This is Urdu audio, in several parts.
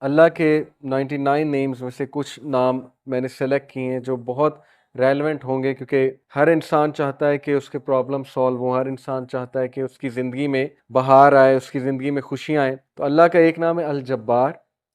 اللہ کے 99 نیمز میں سے کچھ نام میں نے سلیکٹ کیے ہیں جو بہت ریلیونٹ ہوں گے، کیونکہ ہر انسان چاہتا ہے کہ اس کے پرابلم سالو ہوں، ہر انسان چاہتا ہے کہ اس کی زندگی میں بہار آئے، اس کی زندگی میں خوشیاں آئیں۔ تو اللہ کا ایک نام ہے الجبار۔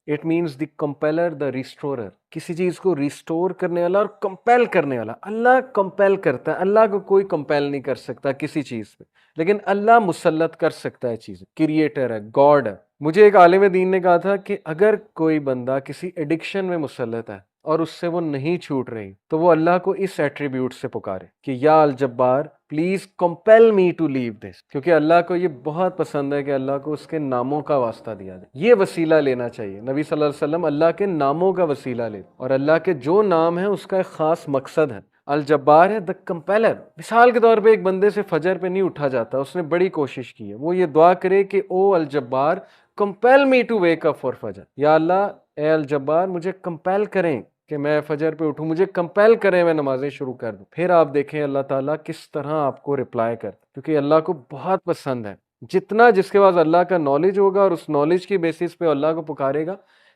اٹ مینس دی کمپیلر، دا ریسٹورر، کسی چیز کو ریسٹور کرنے والا اور کمپیل کرنے والا۔ اللہ کمپیل کرتا ہے، اللہ کو کوئی کمپیل نہیں کر سکتا کسی چیز پہ، لیکن اللہ مسلط کر سکتا ہے چیزیں، کریٹر ہے، گاڈ ہے۔ مجھے ایک عالم دین نے کہا تھا کہ اگر کوئی بندہ کسی ایڈکشن میں مسلط ہے اور اس سے وہ نہیں چھوٹ رہی، تو وہ اللہ کو اس ایٹریبیوٹ سے پکارے کہ یا الجبار پلیز کمپیل می ٹو لیو دس، کیونکہ اللہ کو یہ بہت پسند ہے کہ اللہ کو اس کے ناموں کا واسطہ دیا جائے۔ یہ وسیلہ لینا چاہیے۔ نبی صلی اللہ علیہ وسلم اللہ کے ناموں کا وسیلہ لے، اور اللہ کے جو نام ہیں اس کا ایک خاص مقصد ہے۔ الجبار ہے دا کمپیلر۔ مثال کے طور پہ ایک بندے سے فجر پہ نہیں اٹھا جاتا، اس نے بڑی کوشش کی ہے، وہ یہ دعا کرے کہ او الجبار compel me to wake up for فجر، یا اللہ اے الجبار مجھے کمپیل کریں کہ میں فجر پہ اٹھوں، مجھے کمپیل کریں میں نمازیں شروع کر دوں۔ پھر آپ دیکھیں اللہ تعالیٰ کس طرح آپ کو رپلائی کرتا، کیونکہ اللہ کو بہت پسند ہے۔ جتنا جس کے پاس اللہ کا نالج ہوگا اور اس نالج کی بیسس پہ اللہ کو پکارے گا،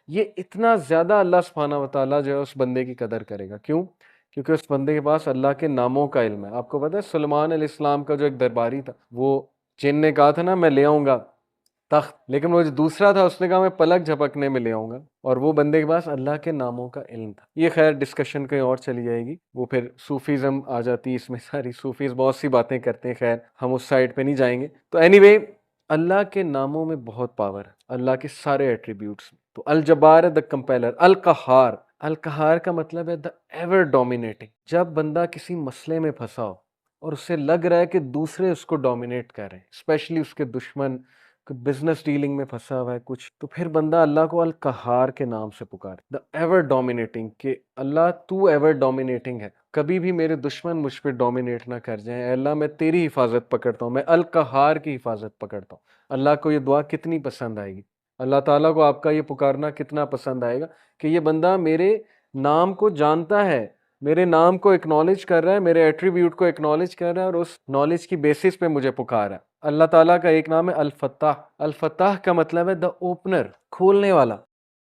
یہ اتنا زیادہ اللہ سبحانہ و تعالیٰ جو ہے اس بندے کی قدر کرے گا۔ کیوں؟ کیونکہ اس بندے کے پاس اللہ کے ناموں کا علم ہے۔ آپ کو پتہ ہے سلیمان علیہ السلام کا جو ایک درباری تھا، وہ جن نے کہا تھا نا میں لے آؤں گا تخت، لیکن وہ جو دوسرا تھا اس نے کہا میں پلک جھپکنے میں لے آؤں گا، اور وہ بندے کے پاس اللہ کے ناموں کا علم تھا۔ یہ خیر ڈسکشن کہیں اور چلی جائے گی، وہ پھر صوفیزم آ جاتی ہے اس میں ساری، صوفیز بہت سی باتیں کرتے ہیں، خیر ہم اس سائڈ پہ نہیں جائیں گے۔ تو اینی وے اللہ کے ناموں میں بہت پاور ہے، اللہ کے سارے ایٹریبیوٹس میں۔ تو الجبار ہے دا کمپیلر، القہار۔ القہار کا مطلب ہے دا ایور ڈومینیٹنگ۔ جب بندہ کسی مسئلے میں پھنسا ہو اور اسے لگ رہا ہے کہ دوسرے اس کو ڈومینیٹ کر رہے ہیں، اسپیشلی اس کے دشمن، بزنس ڈیلنگ میں پھنسا ہوا ہے کچھ، تو پھر بندہ اللہ کو القہار کے نام سے پکارے، دا ایور ڈومینیٹنگ، کہ اللہ تو ایور ڈومینیٹنگ ہے، کبھی بھی میرے دشمن مجھ پہ ڈومینیٹ نہ کر جائیں، اے اللہ میں تیری حفاظت پکڑتا ہوں، میں القہار کی حفاظت پکڑتا ہوں۔ اللہ کو یہ دعا کتنی پسند آئے گی، اللہ تعالیٰ کو آپ کا یہ پکارنا کتنا پسند آئے گا کہ یہ بندہ میرے نام کو جانتا ہے، میرے نام کو اکنالج کر رہا ہے، میرے ایٹریبیوٹ کو اکنالج کر رہا ہے، اور اس نالج کی بیسس پہ مجھے پکار ہے۔ اللہ تعالیٰ کا ایک نام ہے الفتاح۔ الفتاح کا مطلب ہے دا اوپنر، کھولنے والا،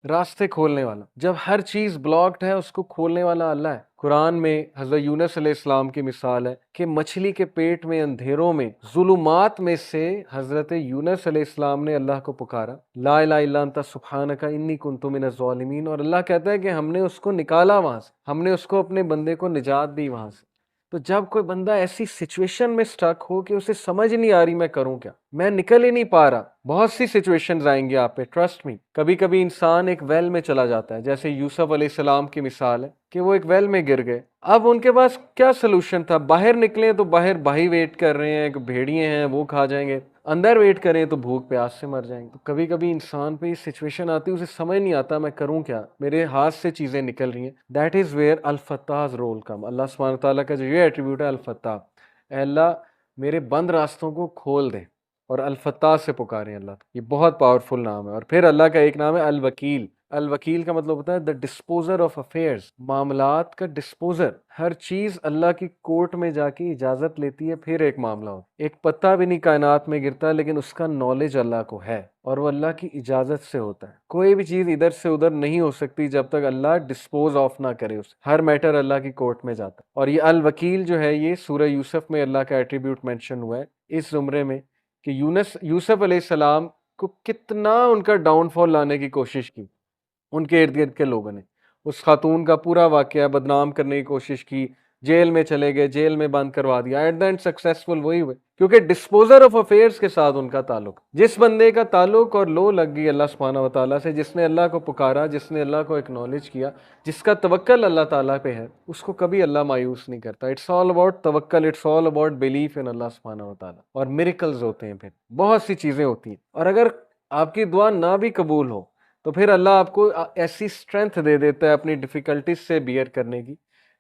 راستے کھولنے والا۔ جب ہر چیز بلاکڈ ہے اس کو کھولنے والا اللہ ہے۔ قرآن میں حضرت یونس علیہ السلام کی مثال ہے کہ مچھلی کے پیٹ میں اندھیروں میں ظلمات میں سے حضرت یونس علیہ السلام نے اللہ کو پکارا، لا الہ الا انت سبحانک انی کنت من الظالمین، اور اللہ کہتا ہے کہ ہم نے اس کو نکالا وہاں سے، ہم نے اس کو اپنے بندے کو نجات دی وہاں سے۔ تو جب کوئی بندہ ایسی سچویشن میں سٹک ہو کہ اسے سمجھ نہیں آ رہی میں کروں کیا، میں نکل ہی نہیں پا رہا، بہت سی سچویشنز آئیں گی آپ پہ، ٹرسٹ می۔ کبھی کبھی انسان ایک ویل میں چلا جاتا ہے، جیسے یوسف علیہ السلام کی مثال ہے کہ وہ ایک ویل میں گر گئے۔ اب ان کے پاس کیا سلوشن تھا؟ باہر نکلے تو باہر بھائی ویٹ کر رہے ہیں، بھیڑیے ہیں وہ کھا جائیں گے، اندر ویٹ کریں تو بھوک پیاس سے مر جائیں گے۔ تو کبھی کبھی انسان پہ یہ سچویشن آتی ہے، اسے سمجھ نہیں آتا میں کروں کیا، میرے ہاتھ سے چیزیں نکل رہی ہیں۔ دیٹ از ویئر الفتاح's رول کم۔ اللہ سبحانہ تعالیٰ کا جو یہ ایٹریبیوٹ ہے الفتاح، اے اللہ میرے بند راستوں کو کھول دے، اور الفتاح سے پکاریں اللہ، یہ بہت پاورفل نام ہے۔ اور پھر اللہ کا ایک نام ہے الوکیل۔ الوکیل کا مطلب ہوتا ہے دا ڈسپوزر آف افیئرز، معاملات کا ڈسپوزر۔ ہر چیز اللہ کی کورٹ میں جا کے اجازت لیتی ہے پھر ایک معاملہ ہوتا ہے۔ ایک پتا بھی نہیں کائنات میں گرتا لیکن اس کا نالج اللہ کو ہے، اور وہ اللہ کی اجازت سے ہوتا ہے۔ کوئی بھی چیز ادھر سے ادھر نہیں ہو سکتی جب تک اللہ ڈسپوز آف نہ کرے اسے، ہر میٹر اللہ کی کورٹ میں جاتا ہے۔ اور یہ الوکیل جو ہے یہ سورہ یوسف میں اللہ کا ایٹریبیوٹ مینشن ہوا ہے اس زمرے میں، کہ یوسف علیہ السلام کو کتنا ان کا ڈاؤن فال لانے کی کوشش کی ان کے ارد گرد کے لوگوں نے، اس خاتون کا پورا واقعہ بدنام کرنے کی کوشش کی، جیل میں چلے گئے، جیل میں بند کروا دیا، ایٹ دا اینڈ سکسیسفل وہی ہوئے، کیونکہ ڈسپوزر آف افیئرز کے ساتھ ان کا تعلق، جس بندے کا تعلق اور لو لگ گئی اللہ سبحانہ و تعالیٰ سے، جس نے اللہ کو پکارا، جس نے اللہ کو اکنالج کیا، جس کا توکل اللہ تعالیٰ پہ ہے، اس کو کبھی اللہ مایوس نہیں کرتا۔ اٹس آل اباؤٹ توکل، it's all about belief in Allah سبحانہ و تعالیٰ۔ اور میریکلز ہوتے ہیں، پھر بہت سی چیزیں ہوتی ہیں، اور اگر آپ کی دعا نہ بھی قبول ہو تو پھر اللہ آپ کو ایسی اسٹرینتھ دے دیتا ہے اپنی ڈیفیکلٹیز سے بیئر کرنے کی،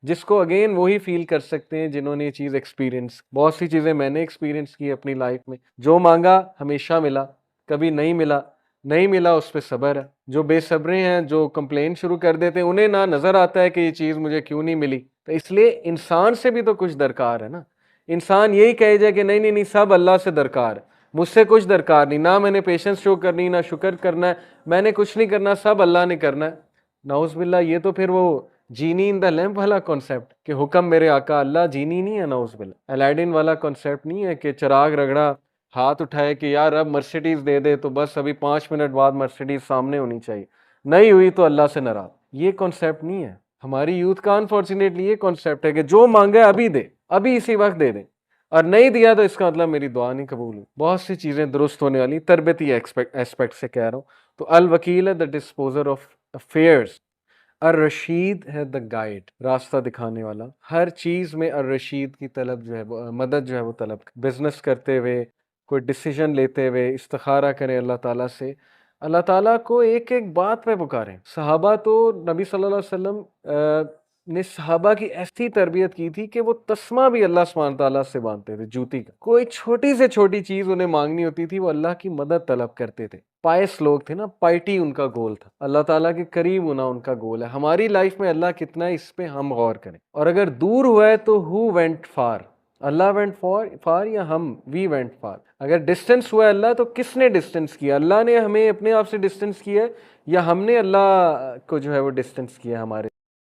جس کو اگین وہی فیل کر سکتے ہیں جنہوں نے یہ چیز ایکسپیرینس، بہت سی چیزیں میں نے ایکسپیرینس کی اپنی لائف میں، جو مانگا ہمیشہ ملا، کبھی نہیں ملا، نہیں ملا اس پہ صبر ہے۔ جو بے صبرے ہیں، جو کمپلین شروع کر دیتے ہیں، انہیں نہ نظر آتا ہے کہ یہ چیز مجھے کیوں نہیں ملی، تو اس لیے انسان سے بھی تو کچھ درکار ہے نا۔ انسان یہی کہے جائے کہ نہیں نہیں نہیں سب اللہ سے درکار ہے، مجھ سے کچھ درکار نہیں، نہ میں نے پیشنس شو کرنی، نہ شکر کرنا ہے، میں نے کچھ نہیں کرنا، سب اللہ نے کرنا ہے. نعوذ باللہ، یہ تو پھر وہ جینی ان دا لیمپ والا کانسیپٹ کہ حکم میرے آقا. اللہ جینی نہیں ہے، نعوذ باللہ. الیڈن والا کانسیپٹ نہیں ہے کہ چراغ رگڑا، ہاتھ اٹھائے کہ یار اب مرسیڈیز دے دے تو بس ابھی 5 منٹ بعد مرسیڈیز سامنے ہونی چاہیے، نہیں ہوئی تو اللہ سے ناراض. یہ کانسیپٹ نہیں ہے. ہماری یوتھ کا انفارچونیٹلی یہ کانسیپٹ ہے کہ جو مانگا ہے ابھی دے، ابھی اسی وقت دے دیں، اور نہیں دیا تو اس کا مطلب میری دعا نہیں قبول ہوئی. بہت سی چیزیں درست ہونے والی تربیتی ایسپیکٹ سے کہہ رہا ہوں. تو الوکیل ہے دا ڈسپوزر آف افیئرس، الرشید ہے دا گائیڈ، راستہ دکھانے والا. ہر چیز میں الرشید کی طلب جو ہے مدد جو ہے وہ طلب. بزنس کرتے ہوئے، کوئی ڈیسیجن لیتے ہوئے استخارہ کریں اللہ تعالیٰ سے، اللہ تعالیٰ کو ایک ایک بات پہ پکاریں. صحابہ تو نبی صلی اللہ علیہ وسلم نے صحابہ کی ایسی تربیت کی تھی کہ وہ تسمہ بھی اللہ سبحانہ تعالیٰ سے مانگتے تھے، جوتی کا. کوئی چھوٹی سے چھوٹی چیز انہیں مانگنی ہوتی تھی، وہ اللہ کی مدد طلب کرتے تھے. پائس لوگ تھے نا، پائٹی ان کا گول تھا، اللہ تعالیٰ کے قریب ہونا ان کا گول ہے. ہماری لائف میں اللہ کتنا ہے اس پہ ہم غور کریں. اور اگر دور ہوا ہے تو who went far, Allah went far یا ہم وی وینٹ فار. اگر ڈسٹینس ہوا ہے اللہ تو کس نے ڈسٹینس کیا؟ اللہ نے ہمیں اپنے آپ سے ڈسٹینس کیا ہے یا ہم نے اللہ کو جو ہے وہ ڈسٹینس کیا ہمارے